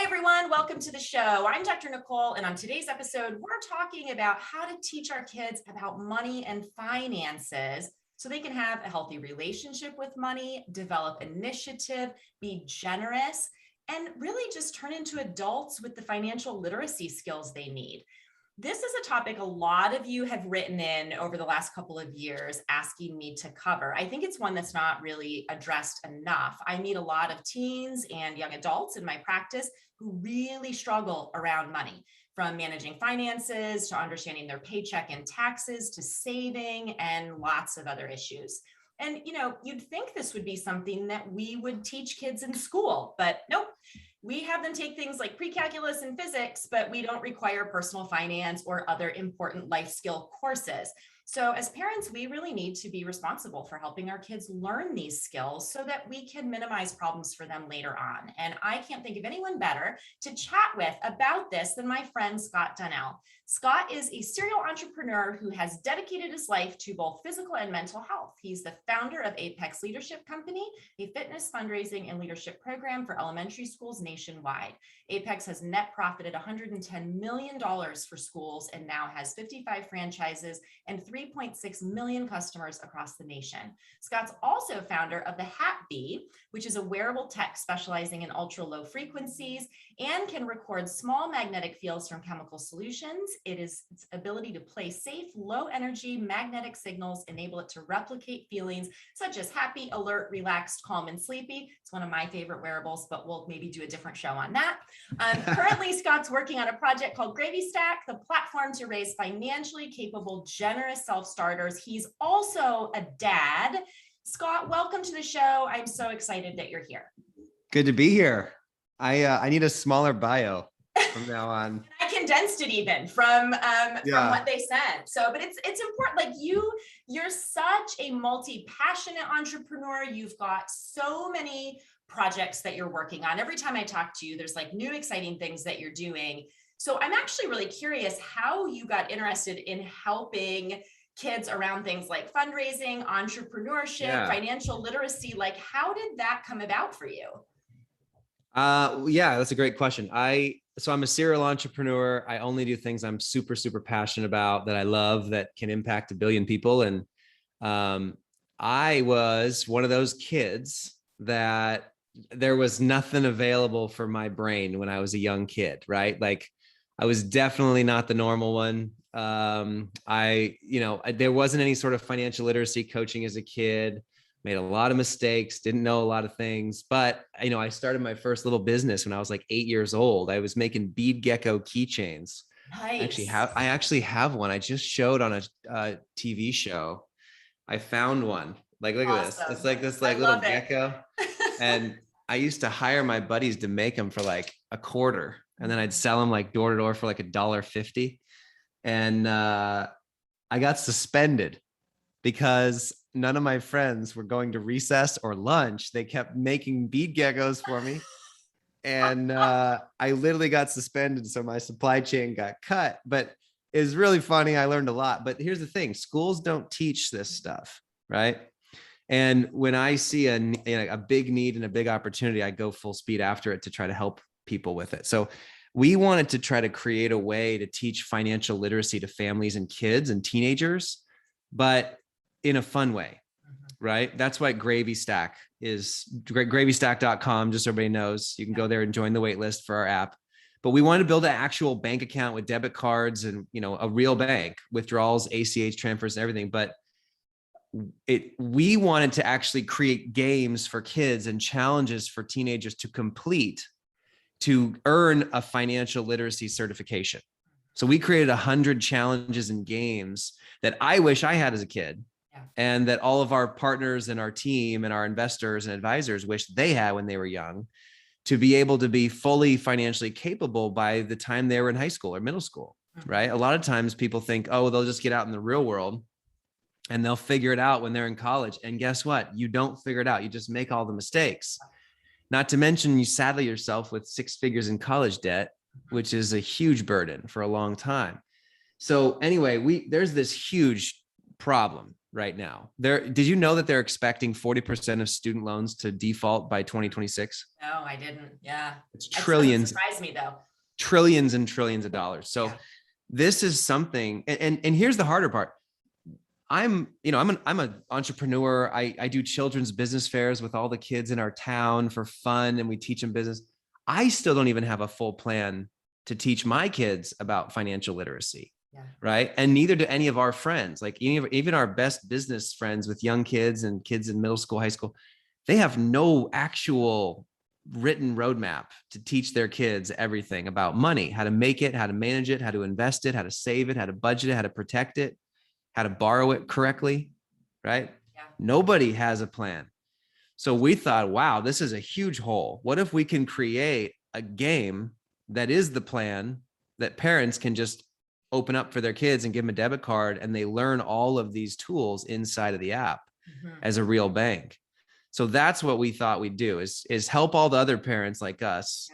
Hi, everyone. Welcome to the show. I'm Dr. Nicole, and on today's episode, we're talking about how to teach our kids about money and finances so they can have a healthy relationship with money, develop initiative, be generous, and really just turn into adults with the financial literacy skills they need. This is a topic a lot of you have written in over the last couple of years asking me to cover. I think it's one that's not really addressed enough. I meet a lot of teens and young adults in my practice who really struggle around money, from managing finances to understanding their paycheck and taxes to saving and lots of other issues. And, you'd think this would be something that we would teach kids in school, but nope. We have them take things like pre-calculus and physics, but we don't require personal finance or other important life skill courses. So as parents, we really need to be responsible for helping our kids learn these skills so that we can minimize problems for them later on. And I can't think of anyone better to chat with about this than my friend Scott Donnell. Scott is a serial entrepreneur who has dedicated his life to both physical and mental health. He's the founder of Apex Leadership Company, a fitness fundraising and leadership program for elementary schools nationwide. Apex has net profited $110 million for schools and now has 55 franchises and 3.6 million customers across the nation. Scott's also founder of the Hat Bee, which is a wearable tech specializing in ultra low frequencies and can record small magnetic fields from chemical solutions. Its ability to play safe, low energy magnetic signals enable it to replicate feelings such as happy, alert, relaxed, calm, and sleepy. It's one of my favorite wearables, but we'll maybe do a different show on that. Currently, Scott's working on a project called Gravy Stack, the platform to raise financially capable, generous self-starters. He's also a dad. Scott, welcome to the show. I'm so excited that you're here. Good to be here. I need a smaller bio from now on. I condensed it even from what they sent. So, but it's important. Like you're such a multi-passionate entrepreneur. You've got so many projects that you're working on. Every time I talk to you, there's like new exciting things that you're doing. So I'm actually really curious how you got interested in helping kids around things like fundraising, entrepreneurship, financial literacy. Like, how did that come about for you? Yeah, that's a great question. So I'm a serial entrepreneur. I only do things I'm super, super passionate about, that I love, that can impact 1 billion people. And I was one of those kids that there was nothing available for my brain when I was a young kid, right? Like I was definitely not the normal one. There wasn't any sort of financial literacy coaching as a kid. Made a lot of mistakes, didn't know a lot of things, but I started my first little business when I was like 8 years old. I was making bead gecko keychains. Nice. I actually have one. I just showed on a TV show. I found one. Like, look at this. It's like this little gecko. And I used to hire my buddies to make them for like $0.25, and then I'd sell them like door to door for like $1.50. And I got suspended because none of my friends were going to recess or lunch. They kept making bead geckos for me. And I literally got suspended. So my supply chain got cut, but it was really funny. I learned a lot, but here's the thing. Schools don't teach this stuff, right? And when I see a big need and a big opportunity, I go full speed after it to try to help people with it. So we wanted to try to create a way to teach financial literacy to families and kids and teenagers, but in a fun way, right? That's why Gravy Stack is gravystack.com. Just so everybody knows, you can go there and join the wait list for our app. But we wanted to build an actual bank account with debit cards and, a real bank, withdrawals, ACH transfers, and everything. But we wanted to actually create games for kids and challenges for teenagers to complete to earn a financial literacy certification. So we created 100 challenges and games that I wish I had as a kid. And that all of our partners and our team and our investors and advisors wish they had when they were young, to be able to be fully financially capable by the time they were in high school or middle school, right? A lot of times people think, oh, they'll just get out in the real world and they'll figure it out when they're in college. And guess what? You don't figure it out. You just make all the mistakes. Not to mention you saddle yourself with 6 figures in college debt, which is a huge burden for a long time. So anyway, there's this huge problem right now. Did you know that they're expecting 40% of student loans to default by 2026? No, I didn't. Yeah. It's It doesn't trillions, surprise me though. trillions and trillions of dollars. So Yeah. this is something, and here's the harder part. I'm an entrepreneur. I do children's business fairs with all the kids in our town for fun, and we teach them business. I still don't even have a full plan to teach my kids about financial literacy. Yeah. Right. And neither do any of our friends, like even our best business friends with young kids and kids in middle school, high school, they have no actual written roadmap to teach their kids everything about money, how to make it, how to manage it, how to invest it, how to save it, how to budget it, how to protect it, how to borrow it correctly. Right. Yeah. Nobody has a plan. So we thought, wow, this is a huge hole. What if we can create a game that is the plan that parents can just open up for their kids and give them a debit card, and they learn all of these tools inside of the app as a real bank. So that's what we thought we'd do is help all the other parents like us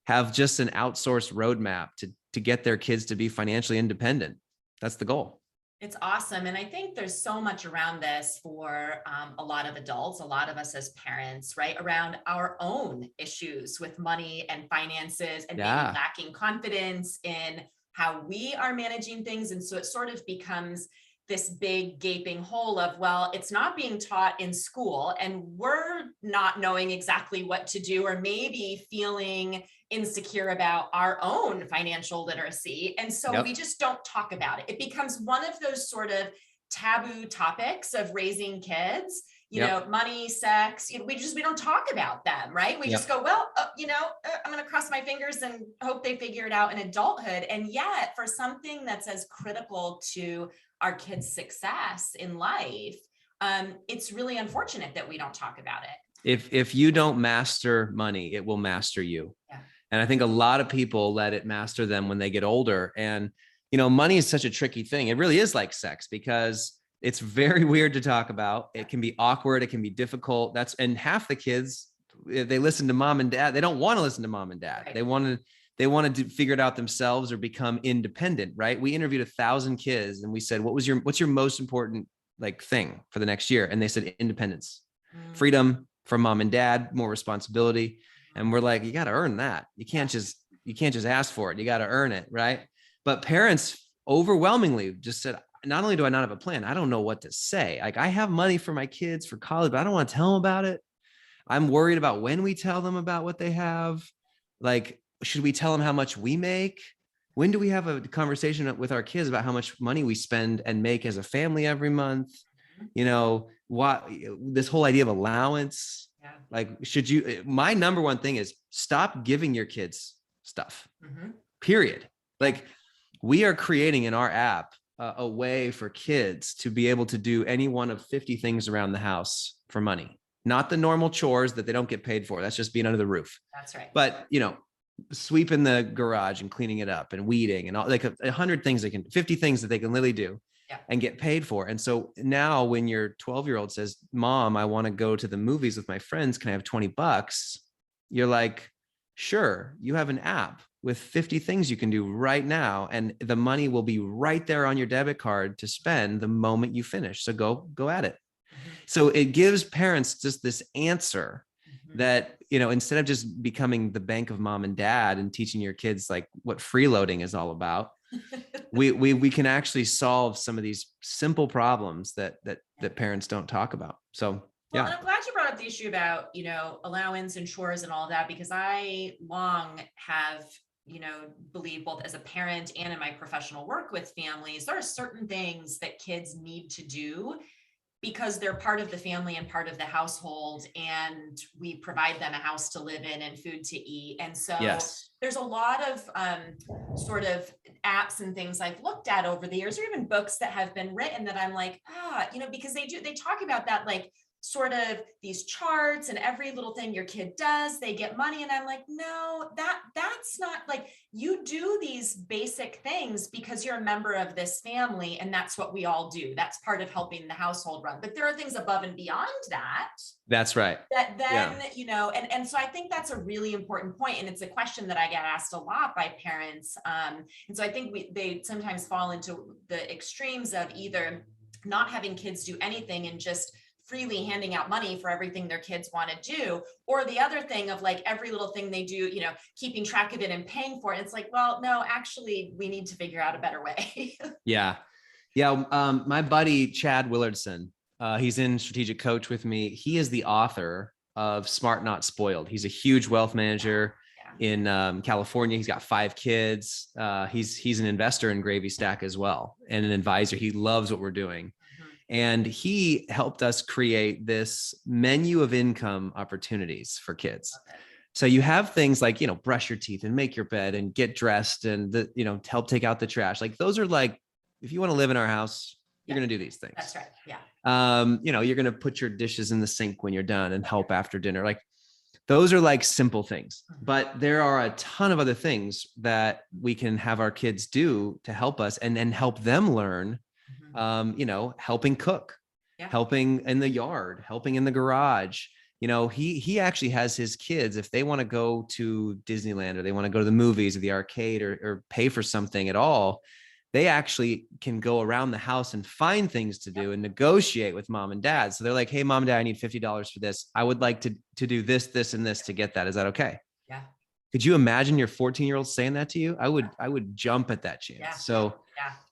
have just an outsourced roadmap to get their kids to be financially independent. That's the goal. It's awesome. And I think there's so much around this for a lot of adults, a lot of us as parents, right? Around our own issues with money and finances and maybe lacking confidence in how we are managing things. And so it sort of becomes this big gaping hole of, well, it's not being taught in school and we're not knowing exactly what to do, or maybe feeling insecure about our own financial literacy. And so we just don't talk about it. It becomes one of those sort of taboo topics of raising kids, you know, money, sex, we don't talk about them, right? We just go, well, I'm going to cross my fingers and hope they figure it out in adulthood. And yet for something that's as critical to our kids' success in life, it's really unfortunate that we don't talk about it. If you don't master money, it will master you. Yeah. And I think a lot of people let it master them when they get older. And, money is such a tricky thing. It really is like sex because it's very weird to talk about. It can be awkward. It can be difficult. And half the kids, they listen to mom and dad. They don't want to listen to mom and dad. Right. They want to figure it out themselves or become independent. Right. We interviewed 1,000 kids and we said, what's your most important thing for the next year? And they said independence, freedom from mom and dad, more responsibility. And we're like, you got to earn that. You can't just ask for it. You got to earn it. Right. But parents overwhelmingly just said, not only do I not have a plan, I don't know what to say. I have money for my kids for college, but I don't want to tell them about it. I'm worried about when we tell them about what they have. Should we tell them how much we make? When do we have a conversation with our kids about how much money we spend and make as a family every month? What this whole idea of allowance, my number one thing is stop giving your kids stuff, period. We are creating in our app a way for kids to be able to do any one of 50 things around the house for money, not the normal chores that they don't get paid for. That's just being under the roof. That's right. But, sweeping the garage and cleaning it up and weeding and all 100 things 50 things that they can literally do and get paid for. And so now when your 12-year-old says, Mom, I want to go to the movies with my friends. Can I have $20? You're like, sure. You have an app with 50 things you can do right now. And the money will be right there on your debit card to spend the moment you finish. So go at it. So it gives parents just this answer that, instead of just becoming the bank of mom and dad and teaching your kids what freeloading is all about, we can actually solve some of these simple problems that parents don't talk about. So, Well, and I'm glad you brought up the issue about, allowance and chores and all of that, because I long have, believe both as a parent and in my professional work with families, there are certain things that kids need to do because they're part of the family and part of the household, and we provide them a house to live in and food to eat. And so there's a lot of sort of apps and things I've looked at over the years, or even books that have been written that I'm like, because they talk about that, sort of these charts and every little thing your kid does, they get money. And I'm like, no, that's not you do these basic things because you're a member of this family. And that's what we all do. That's part of helping the household run. But there are things above and beyond that. That's right. That then, and so I think that's a really important point. And it's a question that I get asked a lot by parents. And so I think they sometimes fall into the extremes of either not having kids do anything and just freely handing out money for everything their kids want to do, or the other thing of like every little thing they do, you know, keeping track of it and paying for it. It's like, well, no, actually, we need to figure out a better way. Yeah. Yeah. My buddy, Chad Willardson, he's in Strategic Coach with me. He is the author of Smart Not Spoiled. He's a huge wealth manager in California. He's got 5 kids. He's an investor in Gravy Stack as well, and an advisor. He loves what we're doing. And he helped us create this menu of income opportunities for kids. So you have things like, you know, brush your teeth and make your bed and get dressed and, you know, help take out the trash. Like those are like, if you want to live in our house, you're going to do these things. That's right. Yeah. You know, you're going to put your dishes in the sink when you're done and help after dinner. Like those are like simple things, but there are a ton of other things that we can have our kids do to help us and then help them learn. You know, helping cook, helping in the yard, helping in the garage. You know, he actually has his kids, if they want to go to Disneyland or they want to go to the movies or the arcade or pay for something at all, they actually can go around the house and find things to do and negotiate with mom and dad. So they're like, hey, mom and dad, I need $50 for this. I would like to do this, this, and this to get that. Is that okay? Yeah. Could you imagine your 14-year-old saying that to you? I would jump at that chance. Yeah. So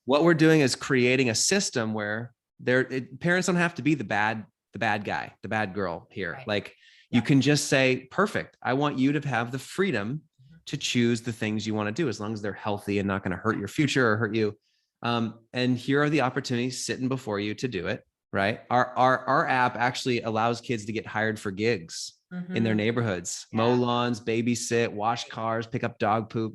what we're doing is creating a system where parents don't have to be the bad guy, the bad girl here. Right. Like you can just say, perfect. I want you to have the freedom to choose the things you want to do, as long as they're healthy and not going to hurt your future or hurt you. And here are the opportunities sitting before you to do it. Right. Our app actually allows kids to get hired for gigs in their neighborhoods, mow lawns, babysit, wash cars, pick up dog poop.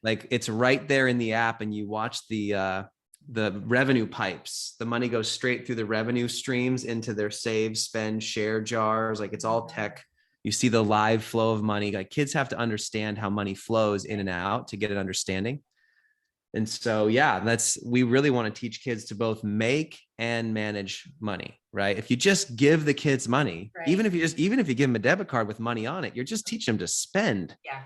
Like it's right there in the app, and you watch the revenue pipes. The money goes straight through the revenue streams into their save, spend, share jars. Like it's all tech. You see the live flow of money. Like kids have to understand how money flows in and out to get an understanding. And so, we really want to teach kids to both make and manage money, right? If you just give the kids money, even if you give them a debit card with money on it, you're just teaching them to spend. Yeah.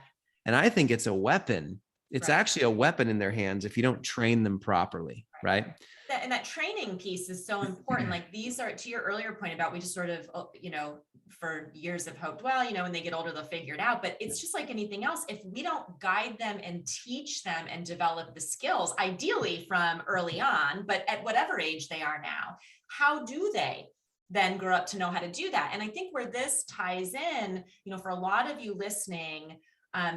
And I think it's a weapon. It's actually a weapon in their hands if you don't train them properly, right? And that training piece is so important. Like these are, to your earlier point about, we just sort of, you know, for years have hoped, well, you know, when they get older, they'll figure it out. But it's just like anything else. If we don't guide them and teach them and develop the skills, ideally from early on, but at whatever age they are now, how do they then grow up to know how to do that? And I think where this ties in, you know, for a lot of you listening,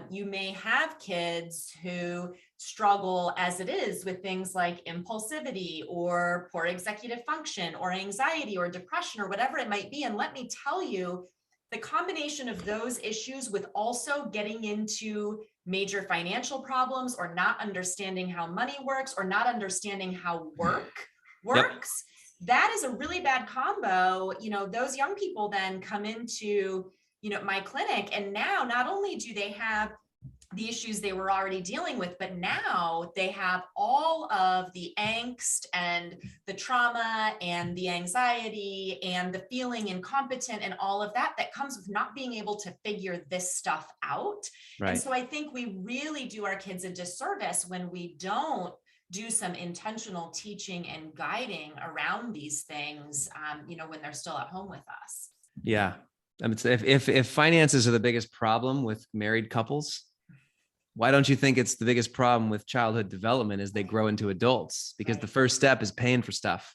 you may have kids who struggle as it is with things like impulsivity or poor executive function or anxiety or depression or whatever it might be. And let me tell you, the combination of those issues with also getting into major financial problems or not understanding how money works or not understanding how work works, that is a really bad combo. You know, those young people then come into, you know, my clinic, and now not only do they have the issues they were already dealing with, but now they have all of the angst and the trauma and the anxiety and the feeling incompetent and all of that comes with not being able to figure this stuff out. Right. And so I think we really do our kids a disservice when we don't do some intentional teaching and guiding around these things, you know, when they're still at home with us. Yeah. I mean, if finances are the biggest problem with married couples, why don't you think it's the biggest problem with childhood development as they grow into adults? Because the first step is paying for stuff.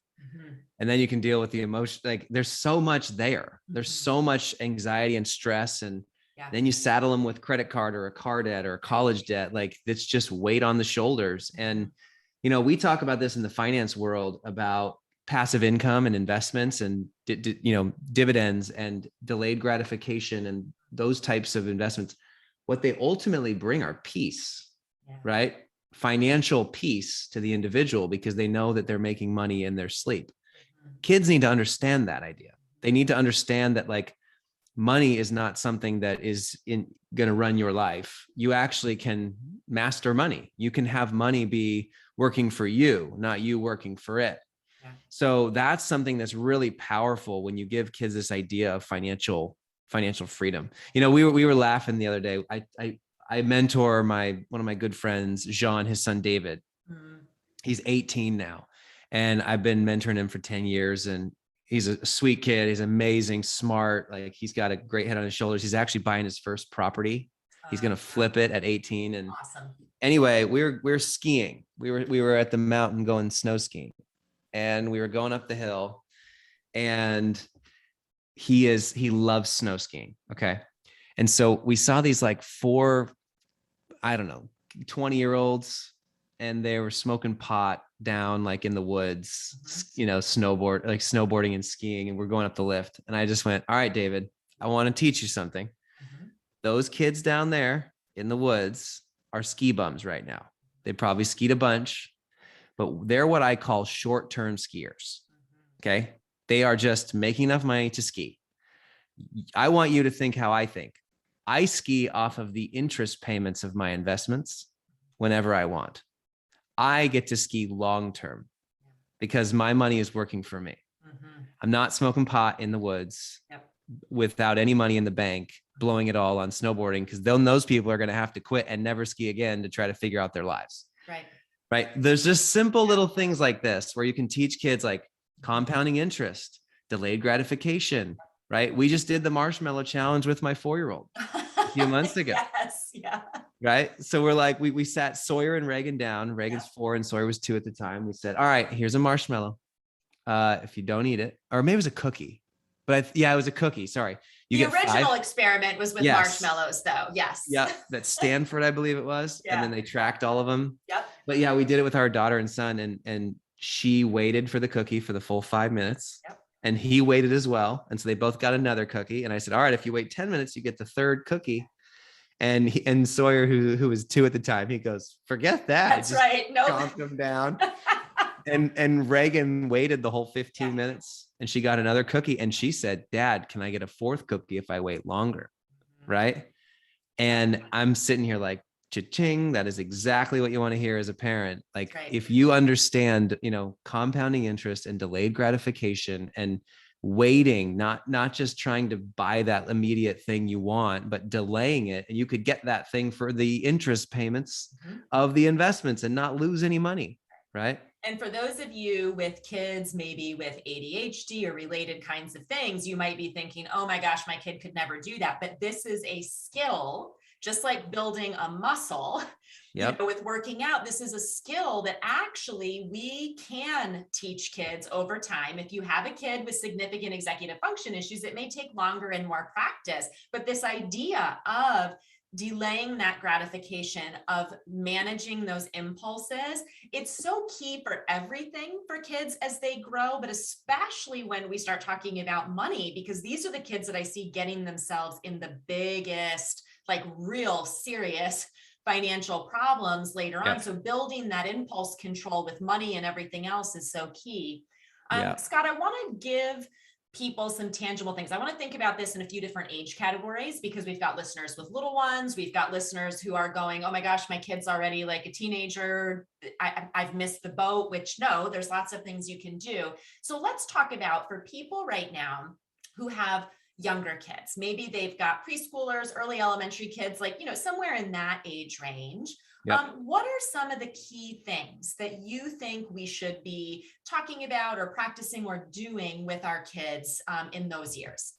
And then you can deal with the emotion. Like there's so much there. There's so much anxiety and stress. And then you saddle them with credit card or a car debt or a college debt. Like it's just weight on the shoulders. And, you know, we talk about this in the finance world about passive income and investments and, you know, dividends and delayed gratification and those types of investments. What they ultimately bring are peace, right? Financial peace to the individual because they know that they're making money in their sleep. Kids need to understand that idea. They need to understand that like money is not something that is going to run your life. You actually can master money. You can have money be working for you, not you working for it. So that's something that's really powerful when you give kids this idea of financial freedom. You know, we were laughing the other day. I mentor one of my good friends, Jean, his son, David. He's 18 now. And I've been mentoring him for 10 years, and he's a sweet kid. He's amazing, smart. Like, he's got a great head on his shoulders. He's actually buying his first property. He's going to flip it at 18. And awesome. Anyway, we're skiing. We were at the mountain going snow skiing, and we were going up the hill, and he loves snow skiing. Okay. And so we saw these like 4, I don't know, 20-year-olds, and they were smoking pot down like in the woods, you know, snowboarding and skiing. And we're going up the lift. And I just went, all right, David, I want to teach you something. Those kids down there in the woods are ski bums right now. They probably skied a bunch, but they're what I call short-term skiers. Okay. They are just making enough money to ski. I want you to think how I think. I ski off of the interest payments of my investments whenever I want. I get to ski long-term because my money is working for me. I'm not smoking pot in the woods without any money in the bank, blowing it all on snowboarding, because those people are going to have to quit and never ski again to try to figure out their lives. Right. There's just simple little things like this where you can teach kids like compounding interest, delayed gratification. Right. We just did the marshmallow challenge with my 4-year-old a few months ago. Yes. Yeah. Right. So we're like, we sat Sawyer and Reagan down. Reagan's 4 and Sawyer was 2 at the time. We said, all right, here's a marshmallow. If you don't eat it, or maybe it was a cookie, but it was a cookie. Sorry. The original experiment was with marshmallows though. Yes. Yeah. That's Stanford, I believe it was. Yeah. And then they tracked all of them. Yep. But yeah, we did it with our daughter and son, and she waited for the cookie for the full 5 minutes. Yep. And he waited as well. And so they both got another cookie. And I said, all right, if you wait 10 minutes, you get the third cookie. And Sawyer, who was 2 at the time, he goes, forget that. That's right. No, calmed him down. and Reagan waited the whole 15 minutes, and she got another cookie. And she said, Dad, can I get a 4th cookie if I wait longer? Right. And I'm sitting here like, cha-ching, that is exactly what you want to hear as a parent. Like, if you understand, you know, compounding interest and delayed gratification and waiting, not just trying to buy that immediate thing you want, but delaying it, and you could get that thing for the interest payments of the investments and not lose any money. Right. And for those of you with kids, maybe with ADHD or related kinds of things, you might be thinking, oh my gosh, my kid could never do that. But this is a skill, just like building a muscle. You know, with working out, this is a skill that actually we can teach kids over time. If you have a kid with significant executive function issues, it may take longer and more practice. But this idea of delaying that gratification, of managing those impulses, it's so key for everything for kids as they grow, but especially when we start talking about money, because these are the kids that I see getting themselves in the biggest, like real serious financial problems later on. So building that impulse control with money and everything else is so key. Scott, I want to give people some tangible things. I want to think about this in a few different age categories, because we've got listeners with little ones. We've got listeners who are going, oh my gosh, my kid's already like a teenager. I've missed the boat, which no, there's lots of things you can do. So let's talk about, for people right now who have younger kids, maybe they've got preschoolers, early elementary kids, like, you know, somewhere in that age range. What are some of the key things that you think we should be talking about or practicing or doing with our kids in those years?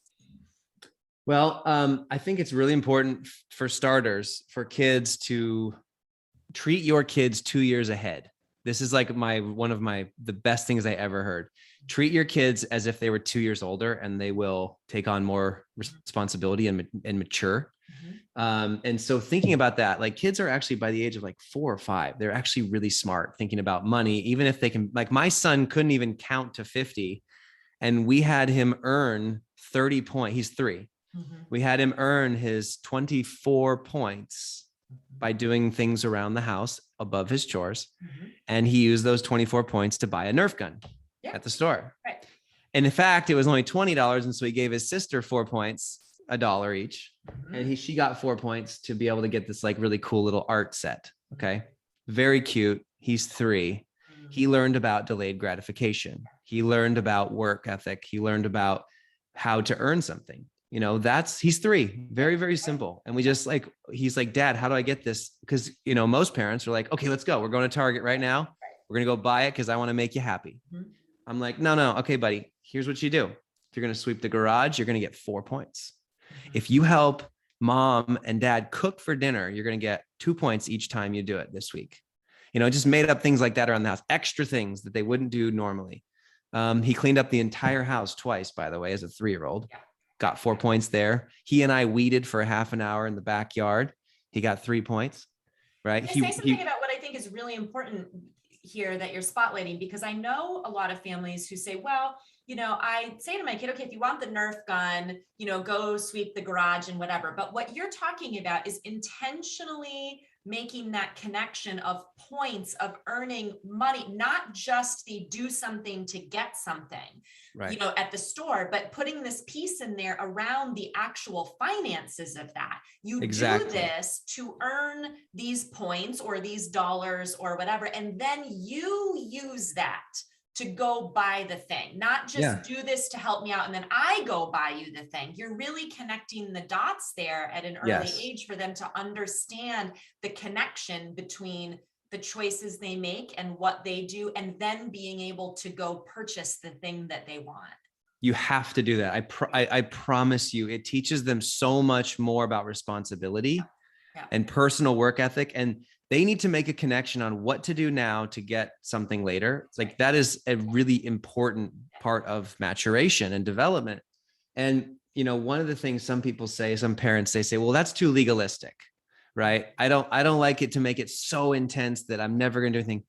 Well, I think it's really important, for starters, for kids to treat your kids 2 years ahead. This is like one of the best things I ever heard. Treat your kids as if they were 2 years older, and they will take on more responsibility and mature. And so thinking about that, like, kids are actually, by the age of like 4 or 5, they're actually really smart thinking about money, even if they can. Like, my son couldn't even count to 50, and we had him earn 30 points. He's 3. We had him earn his 24 points by doing things around the house above his chores. And he used those 24 points to buy a Nerf gun at the store. And in fact, it was only $20. And so he gave his sister 4 points, $1 each. And she got 4 points to be able to get this like really cool little art set. Okay. Very cute. He's 3. He learned about delayed gratification. He learned about work ethic. He learned about how to earn something. You know, he's 3, very, very simple. And we just he's like, Dad, how do I get this? Because, you know, most parents are like, okay, let's go. We're going to Target right now. We're going to go buy it because I want to make you happy. Mm-hmm. I'm like, no. Okay, buddy, here's what you do. If you're going to sweep the garage, you're going to get 4 points. Mm-hmm. If you help mom and dad cook for dinner, you're going to get 2 points each time you do it this week. Just made up things like that around the house, extra things that they wouldn't do normally. He cleaned up the entire house twice, by the way, as a 3-year-old. Yeah. Got 4 points there. He and I weeded for a half an hour in the backyard. He got 3 points, right? Can I say something about what I think is really important here that you're spotlighting? Because I know a lot of families who say, well, I say to my kid, okay, if you want the Nerf gun, go sweep the garage and whatever. But what you're talking about is intentionally making that connection of points of earning money, not just the do something to get something, right, at the store, but putting this piece in there around the actual finances of that. You do this to earn these points or these dollars or whatever, and then you use that to go buy the thing, not just do this to help me out and then I go buy you the thing. You're really connecting the dots there at an early age for them to understand the connection between the choices they make and what they do, and then being able to go purchase the thing that they want. You have to do that. I promise you, it teaches them so much more about responsibility and personal work ethic. And they need to make a connection on what to do now to get something later. It's like, that is a really important part of maturation and development. And, one of the things some people say, some parents, they say, well, that's too legalistic, right? I don't like it to make it so intense that I'm never going to do anything.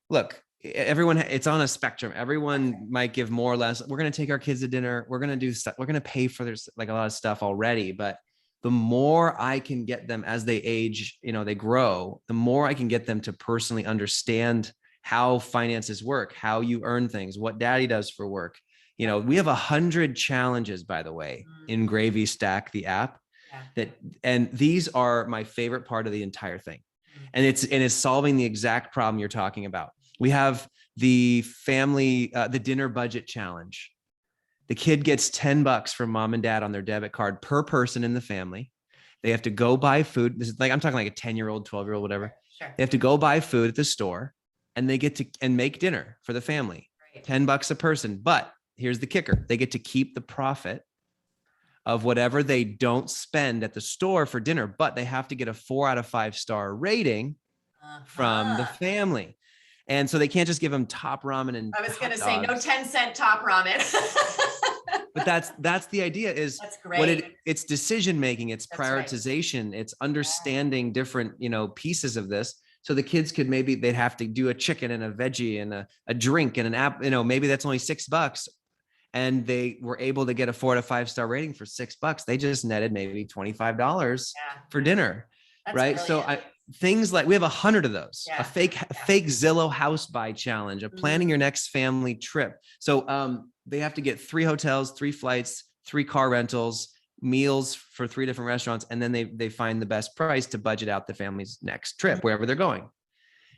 Look, everyone, it's on a spectrum. Everyone might give more or less. We're going to take our kids to dinner. We're going to do stuff. We're going to pay for there's like a lot of stuff already, but the more I can get them as they age, they grow, the more I can get them to personally understand how finances work, how you earn things, what daddy does for work. We have 100 challenges, by the way, in Gravy Stack, the app, and these are my favorite part of the entire thing. And it's solving the exact problem you're talking about. We have the family, the dinner budget challenge. The kid gets $10 from mom and dad on their debit card per person in the family. They have to go buy food. This is like, I'm talking like a 10-year-old, 12-year-old, whatever. Sure. They have to go buy food at the store, and they get to make dinner for the family. Right. $10 a person. But here's the kicker. They get to keep the profit of whatever they don't spend at the store for dinner, but they have to get a 4 out of 5 star rating from the family. And so they can't just give them top ramen and I was going to say no 10-cent top ramen. But that's the idea is that's great. It's decision making, it's prioritization, it's understanding different, pieces of this. So the kids could they'd have to do a chicken and a veggie and a drink and an app, maybe that's only $6. And they were able to get a 4 to 5 star rating for $6. They just netted maybe $25 for dinner. That's right. Brilliant. So things like we have 100 of those, a fake Zillow house buy challenge, of planning your next family trip. So they have to get 3 hotels, 3 flights, 3 car rentals, meals for 3 different restaurants. And then they find the best price to budget out the family's next trip, wherever they're going.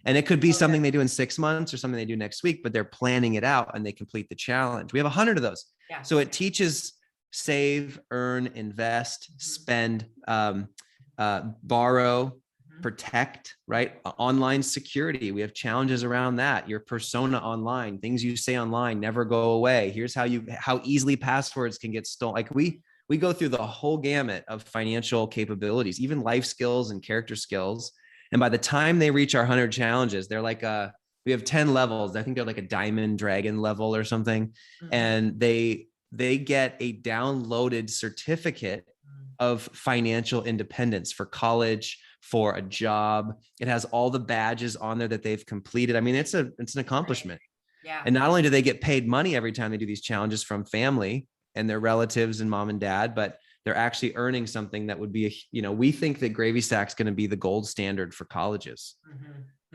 And it could be something they do in 6 months or something they do next week, but they're planning it out and they complete the challenge. We have 100 of those. Yeah. So it teaches save, earn, invest, spend, borrow, protect, right? Online security. We have challenges around that. Your persona online, things you say online never go away. Here's how easily passwords can get stolen. Like we go through the whole gamut of financial capabilities, even life skills and character skills. And by the time they reach our 100 challenges, they're like we have 10 levels. I think they're like a diamond dragon level or something. And they get a downloaded certificate of financial independence for college, for a job. It has all the badges on there that they've completed. I mean, it's an accomplishment. Yeah. And not only do they get paid money every time they do these challenges from family and their relatives and mom and dad, but they're actually earning something that would be, we think that Gravy Stack's going to be the gold standard for colleges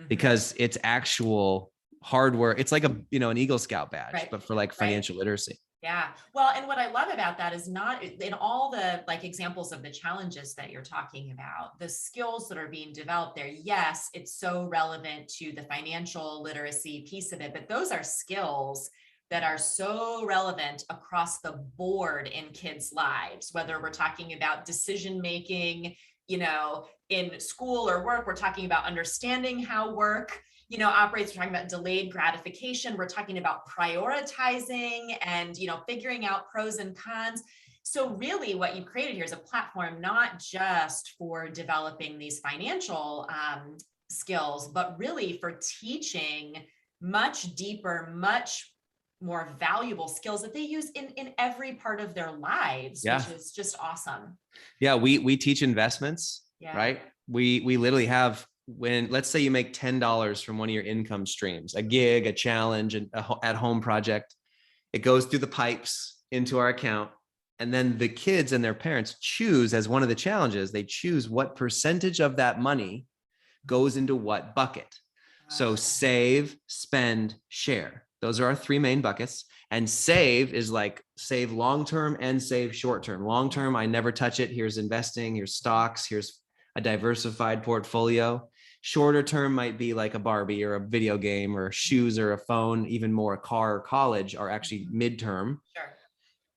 because it's actual hard work. It's like an Eagle Scout badge, but for like financial literacy. Yeah. Well, and what I love about that is not in all the examples of the challenges that you're talking about, the skills that are being developed there. Yes, it's so relevant to the financial literacy piece of it, but those are skills that are so relevant across the board in kids' lives, whether we're talking about decision-making, in school or work, we're talking about understanding how work, operates. We're talking about delayed gratification. We're talking about prioritizing and, figuring out pros and cons. So really what you've created here is a platform, not just for developing these financial skills, but really for teaching much deeper, much more valuable skills that they use in every part of their lives, which is just awesome. Yeah, we teach investments, right? We literally have, when, let's say you make $10 from one of your income streams, a gig, a challenge, an at-home project, it goes through the pipes into our account. And then the kids and their parents choose, as one of the challenges, they choose what percentage of that money goes into what bucket. So save, spend, share. Those are our three main buckets. And save is like save long-term and save short-term. Long-term, I never touch it. Here's investing, here's stocks, here's a diversified portfolio. Shorter term might be like a Barbie or a video game or shoes or a phone, even more a car or college are actually midterm. Sure.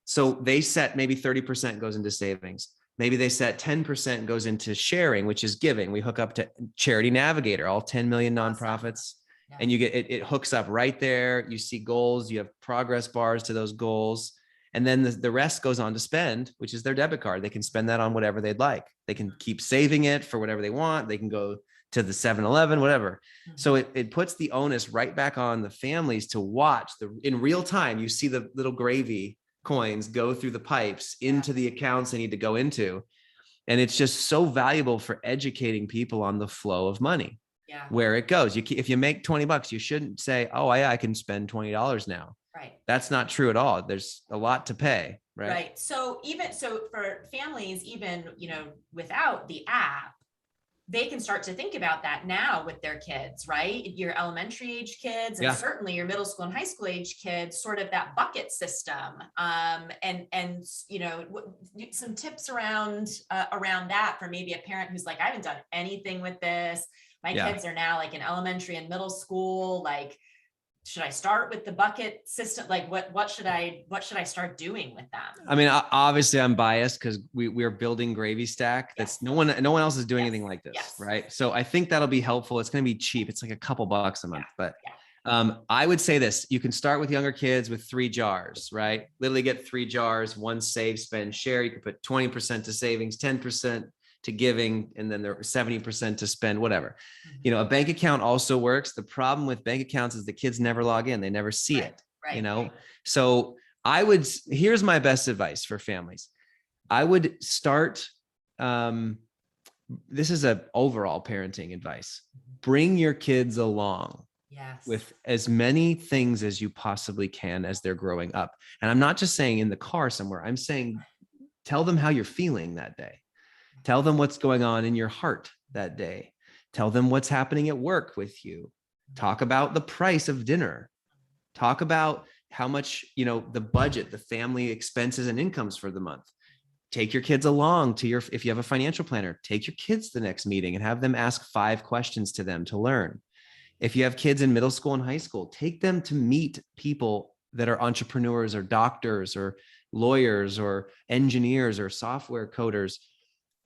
So they set maybe 30% goes into savings. Maybe they set 10% goes into sharing, which is giving. We hook up to Charity Navigator, all 10 million nonprofits. And you get it hooks up right there. You see goals, you have progress bars to those goals. And then the rest goes on to spend, which is their debit card. They can spend that on whatever they'd like. They can keep saving it for whatever they want. They can go to the 7-Eleven, whatever. So it puts the onus right back on the families to watch in real time. You see the little gravy coins go through the pipes into the accounts they need to go into. And it's just so valuable for educating people on the flow of money, where it goes. If you make $20, you shouldn't say, oh, I can spend $20 now. Right. That's not true at all. There's a lot to pay. Right. Right. So for families, even, without the app, they can start to think about that now with their kids, right? Your elementary age kids, and certainly your middle school and high school age kids, sort of that bucket system. And some tips around that for maybe a parent who's like, I haven't done anything with this. My kids are now like in elementary and middle school. Like, should I start with the bucket system? Like what should I start doing with them? I mean, obviously I'm biased because we're building Gravy Stack. That's no one else is doing anything like this. Right. So I think that'll be helpful. It's going to be cheap. It's like a couple bucks a month, but I would say this, you can start with younger kids with 3 jars, right? Literally get 3 jars, one save, spend, share. You can put 20% to savings, 10% to giving, and then there 70% to spend, whatever. A bank account also works. The problem with bank accounts is the kids never log in. They never see it, So here's my best advice for families. I would start, this is an overall parenting advice. Bring your kids along with as many things as you possibly can as they're growing up. And I'm not just saying in the car somewhere, I'm saying, tell them how you're feeling that day. Tell them what's going on in your heart that day. Tell them what's happening at work with you. Talk about the price of dinner. Talk about how much, the budget, the family expenses and incomes for the month. Take your kids along if you have a financial planner, take your kids to the next meeting and have them ask 5 questions to them to learn. If you have kids in middle school and high school, take them to meet people that are entrepreneurs or doctors or lawyers or engineers or software coders.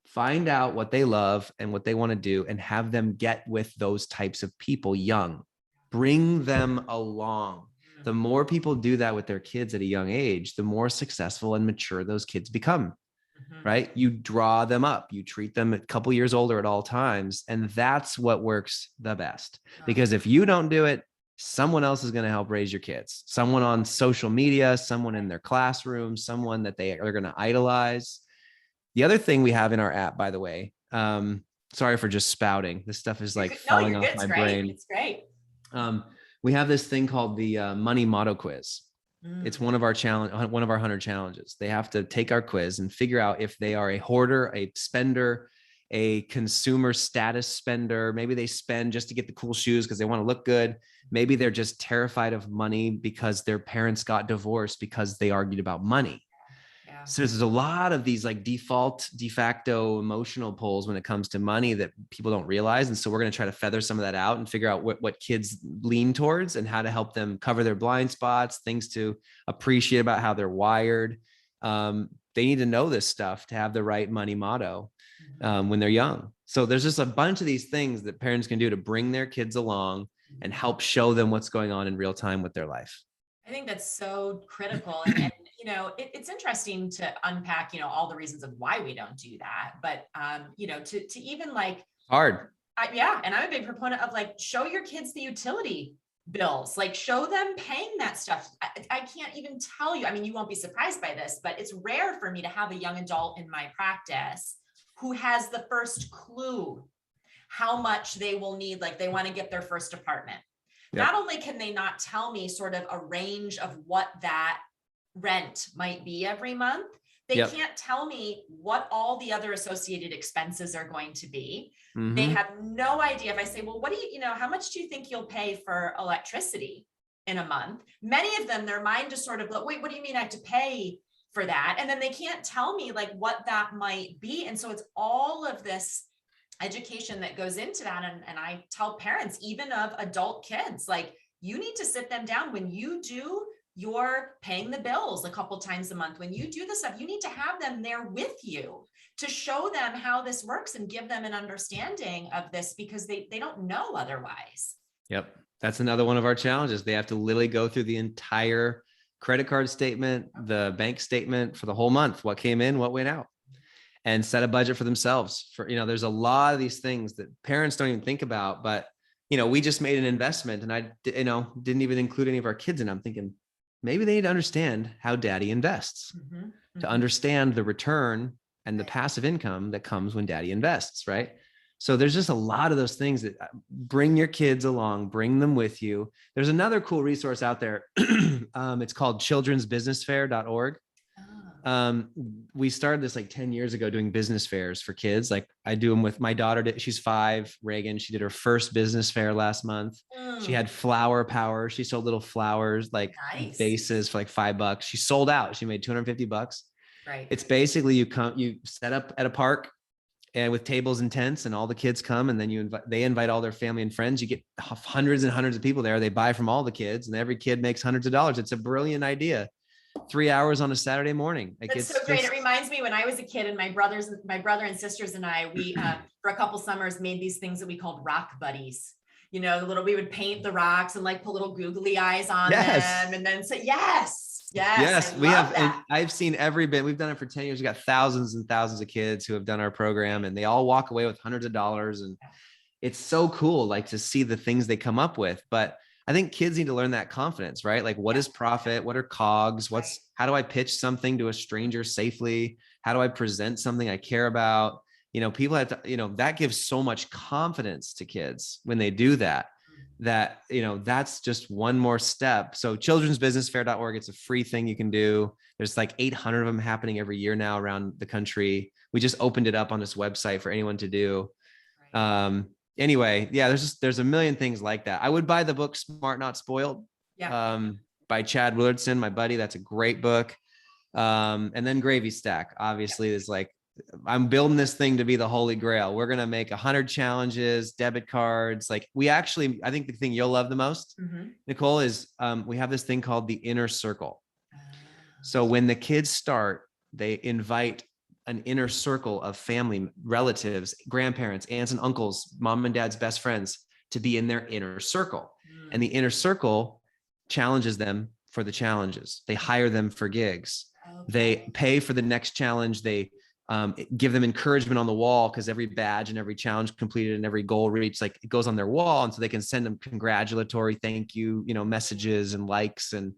Find out what they love and what they want to do and have them get with those types of people young. Bring them along. The more people do that with their kids at a young age, the more successful and mature those kids become, right? You draw them up, you treat them a couple years older at all times. And that's what works the best. Because if you don't do it, someone else is going to help raise your kids. Someone on social media, someone in their classroom, someone that they are going to idolize. The other thing we have in our app, by the way, sorry for just spouting. This stuff is like falling off my brain. It's great. We have this thing called the money motto quiz. It's one of our 100 challenges. They have to take our quiz and figure out if they are a hoarder, a spender, a consumer status spender. Maybe they spend just to get the cool shoes because they want to look good. Maybe they're just terrified of money because their parents got divorced because they argued about money. So there's a lot of these like de facto emotional pulls when it comes to money that people don't realize. And so we're going to try to feather some of that out and figure out what kids lean towards and how to help them cover their blind spots, things to appreciate about how they're wired. They need to know this stuff to have the right money motto. when they're young. So there's just a bunch of these things that parents can do to bring their kids along and help show them what's going on in real time with their life. I think that's so critical. And it's interesting to unpack, all the reasons of why we don't do that. But, to even like, hard. Yeah. And I'm a big proponent of like, show your kids the utility bills, like show them paying that stuff. I can't even tell you. I mean, you won't be surprised by this, but it's rare for me to have a young adult in my practice who has the first clue how much they will need. Like they want to get their first apartment. Yep. Not only can they not tell me sort of a range of what that rent might be every month, they yep. can't tell me what all the other associated expenses are going to be. Mm-hmm. They have no idea. If I say, well, what do how much do you think you'll pay for electricity in a month? Many of them, their mind just sort of like, wait, what do you mean I have to pay for that? And then they can't tell me like what that might be. And so it's all of this education that goes into that. And I tell parents, even of adult kids, like you need to sit them down when you do you're paying the bills a couple times a month. When you do this stuff, you need to have them there with you to show them how this works and give them an understanding of this because they don't know otherwise. Yep. That's another one of our challenges. They have to literally go through the entire credit card statement, the bank statement for the whole month, what came in, what went out, and set a budget for themselves. For, there's a lot of these things that parents don't even think about, but, we just made an investment and I, didn't even include any of our kids in. I'm thinking, maybe they need to understand how daddy invests to understand the return and the passive income that comes when daddy invests, right? So there's just a lot of those things that bring your kids along, bring them with you. There's another cool resource out there. It's called childrensbusinessfair.org. We started this like 10 years ago doing business fairs for kids. Like I do them with my daughter. She's 5, Reagan. She did her first business fair last month. She had flower power. She sold little flowers, like vases for like $5. She sold out. She made $250. Right. It's basically you set up at a park and with tables and tents and all the kids come and then they invite all their family and friends. You get hundreds and hundreds of people there. They buy from all the kids and every kid makes hundreds of dollars. It's a brilliant idea. 3 hours on a Saturday morning. That's so great. It reminds me when I was a kid and my brother and sisters and I, we, for a couple summers made these things that we called rock buddies. We would paint the rocks and like put little googly eyes on them and then say, yes. We have, and I've seen every bit. We've done it for 10 years. We've got thousands and thousands of kids who have done our program and they all walk away with hundreds of dollars. And it's so cool, like to see the things they come up with. But I think kids need to learn that confidence, right? Like what is profit? What are COGS? How do I pitch something to a stranger safely? How do I present something I care about? People have to, that gives so much confidence to kids when they do that, that's just one more step. So childrensbusinessfair.org, it's a free thing you can do. There's like 800 of them happening every year now around the country. We just opened it up on this website for anyone to do. Anyway, there's a million things like that. I would buy the book Smart Not Spoiled by Chad Willardson, my buddy. That's a great book. And then Gravy Stack, obviously, is like, I'm building this thing to be the holy grail. We're going to make 100 challenges, debit cards. Like I think the thing you'll love the most, Nicole, is we have this thing called the inner circle. So when the kids start, they invite an inner circle of family, relatives, grandparents, aunts and uncles, mom and dad's best friends to be in their inner circle. And the inner circle challenges them for the challenges. They hire them for gigs. They pay for the next challenge. They give them encouragement on the wall because every badge and every challenge completed and every goal reached, like it goes on their wall. And so they can send them congratulatory thank you, messages and likes. And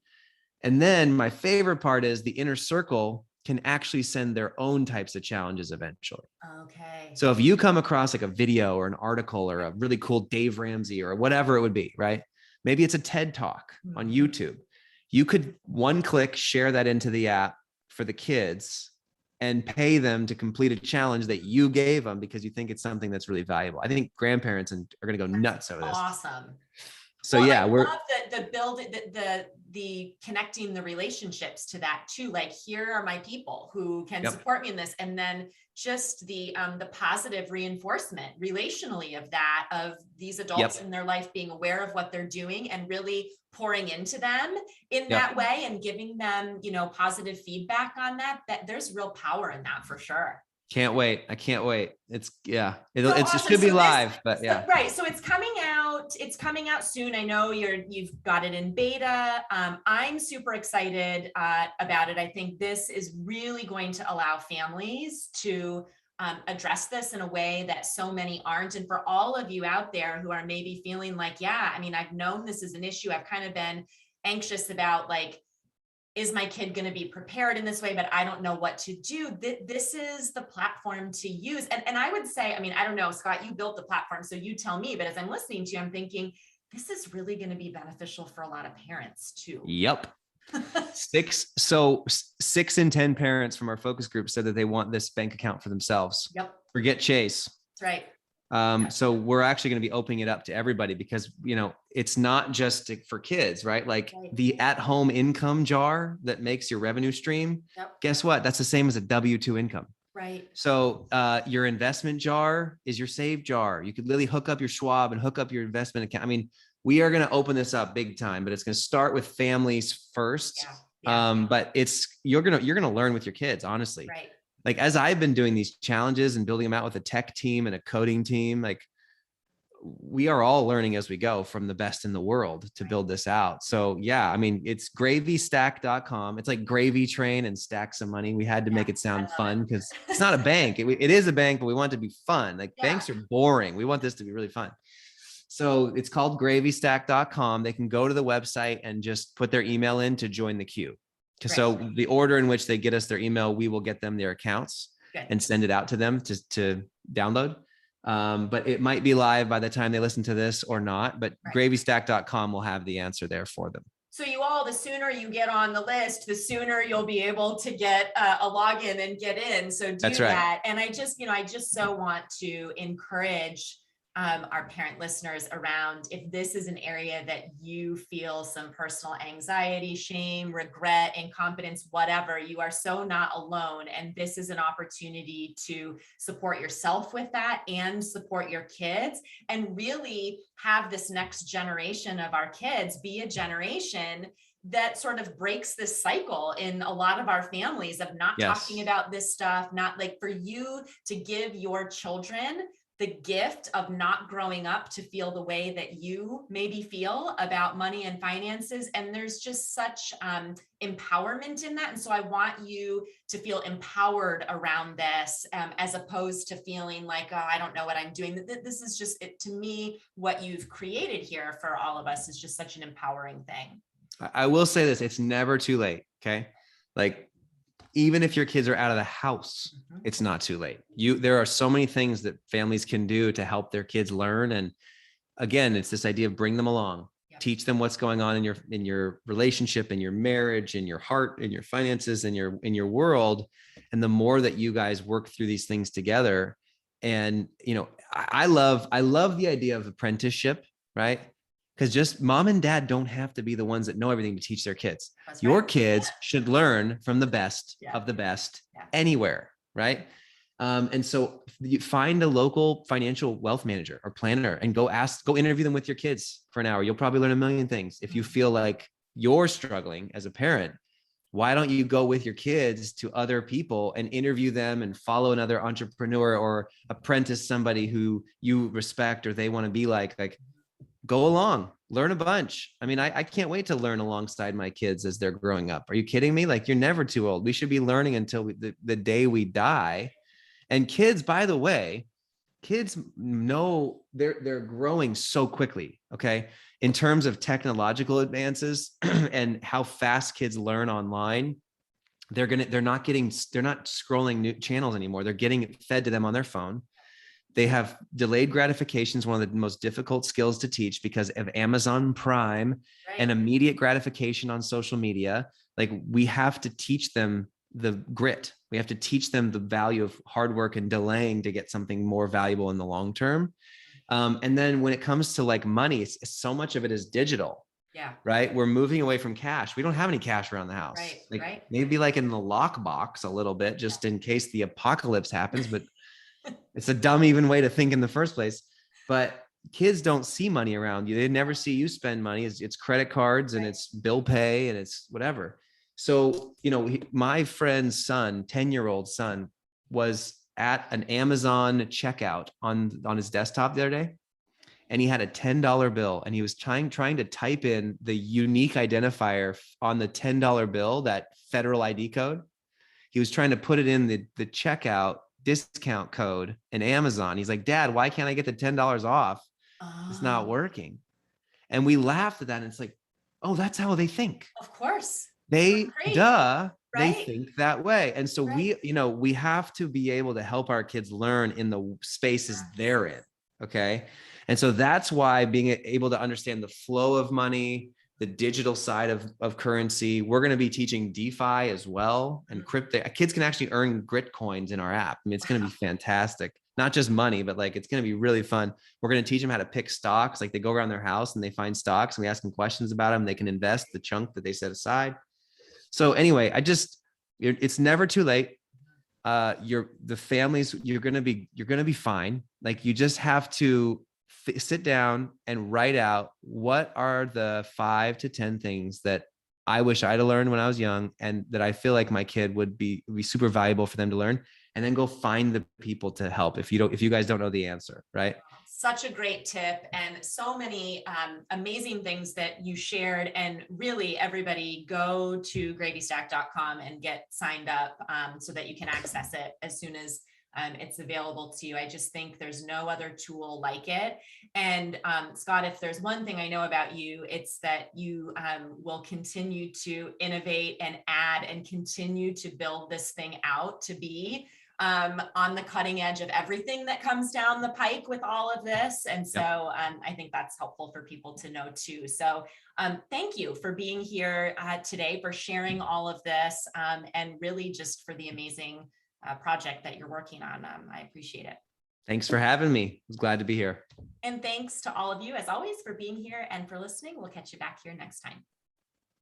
then my favorite part is the inner circle can actually send their own types of challenges eventually. Okay. So if you come across like a video or an article or a really cool Dave Ramsey or whatever it would be, right? Maybe it's a TED Talk on YouTube. You could one click share that into the app for the kids and pay them to complete a challenge that you gave them because you think it's something that's really valuable. I think grandparents are going to go nuts over this. Awesome. So I love the building, the connecting the relationships to that too. Like here are my people who can support me in this, and then just the positive reinforcement relationally of that, of these adults in their life being aware of what they're doing and really pouring into them in that way and giving them, positive feedback on that. That there's real power in that for sure. Can't wait. I can't wait. It Awesome. should be live, but yeah. Right. So it's coming out. It's coming out soon. I know you've got it in beta. I'm super excited about it. I think this is really going to allow families to address this in a way that so many aren't. And for all of you out there who are maybe feeling like, yeah, I mean, I've known this is an issue. I've kind of been anxious about, like, is my kid going to be prepared in this way, but I don't know what to do. This is the platform to use. And I would say, I mean, I don't know, Scott, you built the platform, so you tell me, but as I'm listening to you, I'm thinking, this is really going to be beneficial for a lot of parents too. Yep. 6 in 10 parents from our focus group said that they want this bank account for themselves. Yep. Forget Chase. That's right. So we're actually going to be opening it up to everybody, because, it's not just for kids, right? Like the at-home income jar that makes your revenue stream. Yep. Guess what? That's the same as a W-2 income. Right. So your investment jar is your save jar. You could literally hook up your Schwab and hook up your investment account. I mean, we are going to open this up big time, but it's going to start with families first. Yeah. But you're going to learn with your kids, honestly. Right. Like, as I've been doing these challenges and building them out with a tech team and a coding team, like, we are all learning as we go from the best in the world to build this out. So yeah, I mean, it's gravystack.com. It's like gravy train and stack some money. We had to make it sound fun, because it's not a bank. It is a bank, but we want it to be fun. Like, banks are boring. We want this to be really fun. So it's called gravystack.com. They can go to the website and just put their email in to join the queue. So the order in which they get us their email, we will get them their accounts and send it out to them to download. But it might be live by the time they listen to this or not, but gravystack.com will have the answer there for them. So the sooner you get on the list, the sooner you'll be able to get a login and get in. So do that. And I just so want to encourage our parent listeners around, if this is an area that you feel some personal anxiety, shame, regret, incompetence, whatever, you are so not alone. And this is an opportunity to support yourself with that and support your kids, and really have this next generation of our kids be a generation that sort of breaks this cycle in a lot of our families of not talking about this stuff, not like, for you to give your children the gift of not growing up to feel the way that you maybe feel about money and finances. And there's just such empowerment in that. And so I want you to feel empowered around this, as opposed to feeling like, oh, I don't know what I'm doing. This is just, to me, what you've created here for all of us is just such an empowering thing. I will say this, it's never too late. Okay. Like, even if your kids are out of the house, it's not too late. There are so many things that families can do to help their kids learn. And again, it's this idea of bring them along, teach them what's going on in your relationship, in your marriage, in your heart, in your finances, in your world. And the more that you guys work through these things together, and, I love the idea of apprenticeship, right? Because just mom and dad don't have to be the ones that know everything to teach their kids. Your kids should learn from the best of the best anywhere, right? And so you find a local financial wealth manager or planner and go interview them with your kids for an hour. You'll probably learn a million things. If you feel like you're struggling as a parent, why don't you go with your kids to other people and interview them and follow another entrepreneur or apprentice somebody who you respect or they want to be like, go along, learn a bunch. I mean, I can't wait to learn alongside my kids as they're growing up. Are you kidding me? Like, you're never too old. We should be learning until the day we die. And kids, by the way, kids know they're growing so quickly. Okay. In terms of technological advances and how fast kids learn online, they're not scrolling new channels anymore. They're getting it fed to them on their phone. They have delayed gratification is one of the most difficult skills to teach because of Amazon Prime and immediate gratification on social media. Like, we have to teach them the grit. We have to teach them the value of hard work and delaying to get something more valuable in the long term. And then when it comes to like money, so much of it is digital. Yeah. Right. We're moving away from cash. We don't have any cash around the house. Maybe like in the lockbox a little bit, just in case the apocalypse happens, but it's a dumb even way to think in the first place. But kids don't see money around you. They never see you spend money. It's credit cards and it's bill pay and it's whatever. So, my friend's son, 10-year-old son, was at an Amazon checkout on his desktop the other day, and he had a $10 bill, and he was trying to type in the unique identifier on the $10 bill, that federal ID code. He was trying to put it in the checkout discount code in Amazon. He's like, Dad, why can't I get the $10 off? It's not working. And we laughed at that. And it's like, oh, that's how they think. Of course. They right? think that way. And so we have to be able to help our kids learn in the spaces they're in. Okay. And so that's why being able to understand the flow of money, the digital side of currency, we're going to be teaching DeFi as well, and crypto. Kids can actually earn grit coins in our app. I mean, it's going to be fantastic. Not just money, but like, it's going to be really fun. We're going to teach them how to pick stocks. Like, they go around their house and they find stocks, and we ask them questions about them. They can invest the chunk that they set aside. So anyway, it's never too late. You're going to be fine. Like, you just have to sit down and write out, what are the 5 to 10 things that I wish I'd have learned when I was young, and that I feel like my kid would be super valuable for them to learn, and then go find the people to help if you guys don't know the answer, right? Such a great tip, and so many amazing things that you shared. And really, everybody go to gravystack.com and get signed up so that you can access it as soon as it's available to you. I just think there's no other tool like it. And Scott, if there's one thing I know about you, it's that you will continue to innovate and add and continue to build this thing out to be on the cutting edge of everything that comes down the pike with all of this. And so I think that's helpful for people to know too. So thank you for being here today, for sharing all of this, and really just for the amazing project that you're working on. I appreciate it. Thanks for having me. I was glad to be here. And thanks to all of you, as always, for being here and for listening. We'll catch you back here next time.